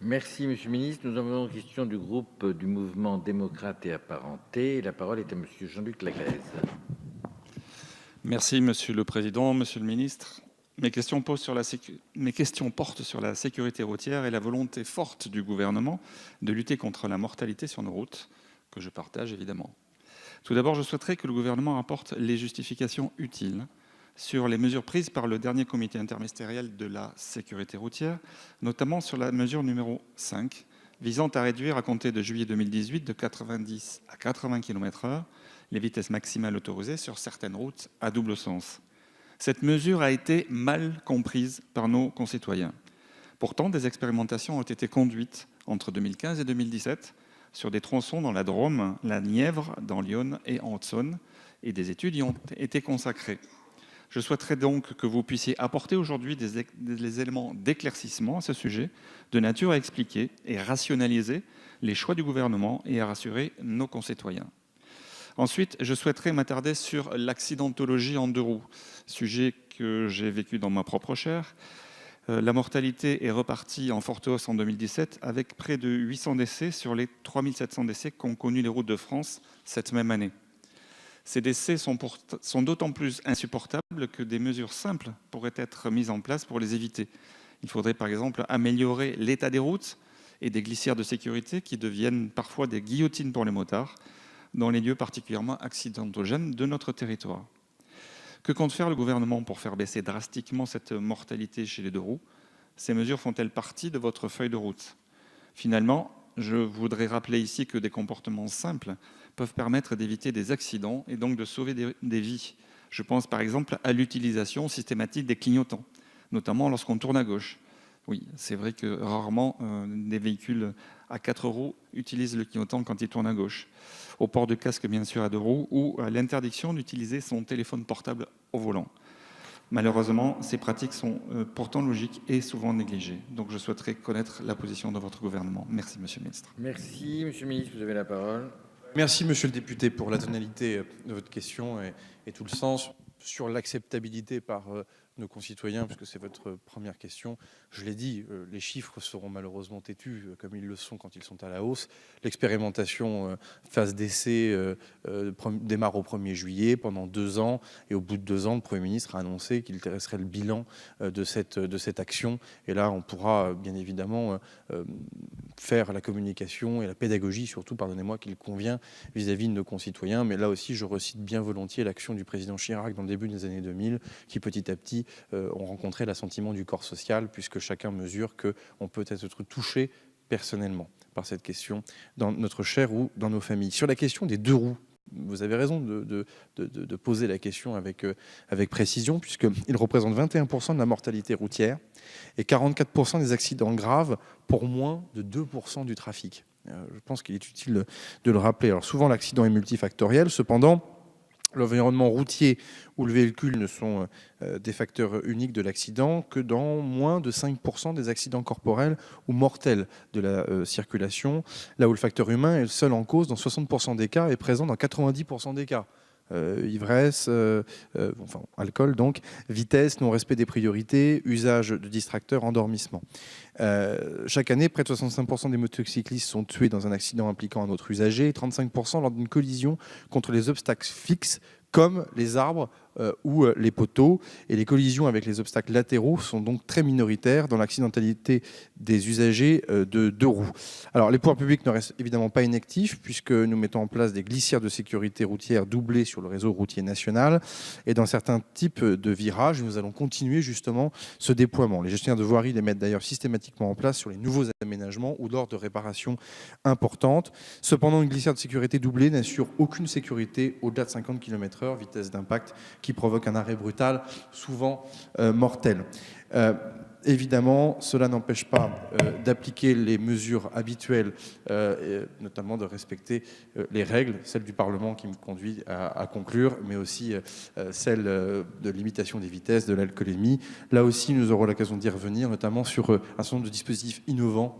Merci, Monsieur le Ministre. Nous avons une question du groupe du Mouvement démocrate et apparenté. La parole est à Monsieur Jean-Luc Lagraise. Merci Monsieur le Président, Monsieur le Ministre. Mes questions portent sur la sécurité routière et la volonté forte du gouvernement de lutter contre la mortalité sur nos routes, que je partage évidemment. Tout d'abord, je souhaiterais que le gouvernement apporte les justifications utiles sur les mesures prises par le dernier comité interministériel de la sécurité routière, notamment sur la mesure numéro 5, visant à réduire à compter de juillet 2018 de 90 à 80 km/h les vitesses maximales autorisées sur certaines routes à double sens. Cette mesure a été mal comprise par nos concitoyens. Pourtant, des expérimentations ont été conduites entre 2015 et 2017 sur des tronçons dans la Drôme, la Nièvre, dans l'Yonne et en Haute-Saône, et des études y ont été consacrées. Je souhaiterais donc que vous puissiez apporter aujourd'hui des éléments d'éclaircissement à ce sujet, de nature à expliquer et rationaliser les choix du gouvernement et à rassurer nos concitoyens. Ensuite, je souhaiterais m'attarder sur l'accidentologie en deux roues, sujet que j'ai vécu dans ma propre chair. La mortalité est repartie en forte hausse en 2017, avec près de 800 décès sur les 3700 décès qu'ont connus les routes de France cette même année. Ces décès sont d'autant plus insupportables que des mesures simples pourraient être mises en place pour les éviter. Il faudrait par exemple améliorer l'état des routes et des glissières de sécurité qui deviennent parfois des guillotines pour les motards, dans les lieux particulièrement accidentogènes de notre territoire. Que compte faire le gouvernement pour faire baisser drastiquement cette mortalité chez les deux roues? Ces mesures font-elles partie de votre feuille de route? Finalement, je voudrais rappeler ici que des comportements simples peuvent permettre d'éviter des accidents et donc de sauver des vies. Je pense par exemple à l'utilisation systématique des clignotants, notamment lorsqu'on tourne à gauche. Oui, c'est vrai que rarement des véhicules à 4 roues utilisent le clignotant quand ils tournent à gauche. Au port de casque, bien sûr, à 2 roues, ou à l'interdiction d'utiliser son téléphone portable au volant. Malheureusement, ces pratiques sont pourtant logiques et souvent négligées. Donc je souhaiterais connaître la position de votre gouvernement. Merci, Monsieur le Ministre. Merci, Monsieur le Ministre, vous avez la parole. Merci, Monsieur le député, pour la tonalité de votre question et tout le sens sur l'acceptabilité par nos concitoyens, puisque c'est votre première question. Je l'ai dit, les chiffres seront malheureusement têtus, comme ils le sont quand ils sont à la hausse. L'expérimentation phase d'essai démarre au 1er juillet pendant 2 ans, et au bout de 2 ans, le Premier ministre a annoncé qu'il dresserait le bilan de cette action. Et là, on pourra bien évidemment faire la communication et la pédagogie, surtout, pardonnez-moi, qu'il convient vis-à-vis de nos concitoyens. Mais là aussi, je recite bien volontiers l'action du président Chirac dans le début des années 2000, qui petit à petit ont rencontré l'assentiment du corps social, puisque chacun mesure qu'on peut être touché personnellement par cette question dans notre chair ou dans nos familles. Sur la question des deux roues, vous avez raison de poser la question avec précision, puisqu'ils représentent 21% de la mortalité routière et 44% des accidents graves pour moins de 2% du trafic. Je pense qu'il est utile de le rappeler. Alors souvent, l'accident est multifactoriel. Cependant, l'environnement routier ou le véhicule ne sont des facteurs uniques de l'accident que dans moins de 5% des accidents corporels ou mortels de la circulation, là où le facteur humain est le seul en cause dans 60% des cas et présent dans 90% des cas. Ivresse, alcool donc, vitesse, non-respect des priorités, usage de distracteurs, endormissement. Chaque année, près de 65% des motocyclistes sont tués dans un accident impliquant un autre usager et 35% lors d'une collision contre les obstacles fixes comme les arbres ou les poteaux. Et les collisions avec les obstacles latéraux sont donc très minoritaires dans l'accidentalité des usagers de deux roues. Alors les pouvoirs publics ne restent évidemment pas inactifs, puisque nous mettons en place des glissières de sécurité routière doublées sur le réseau routier national. Et dans certains types de virages, nous allons continuer justement ce déploiement. Les gestionnaires de voirie les mettent d'ailleurs systématiquement en place sur les nouveaux aménagements ou lors de réparations importantes. Cependant, une glissière de sécurité doublée n'assure aucune sécurité au-delà de 50 km/h, vitesse d'impact qui provoque un arrêt brutal, souvent mortel. Évidemment, cela n'empêche pas d'appliquer les mesures habituelles, notamment de respecter les règles, celles du Parlement qui me conduit à conclure, mais aussi celles de limitation des vitesses, de l'alcoolémie. Là aussi, nous aurons l'occasion d'y revenir, notamment sur un certain nombre de dispositifs innovants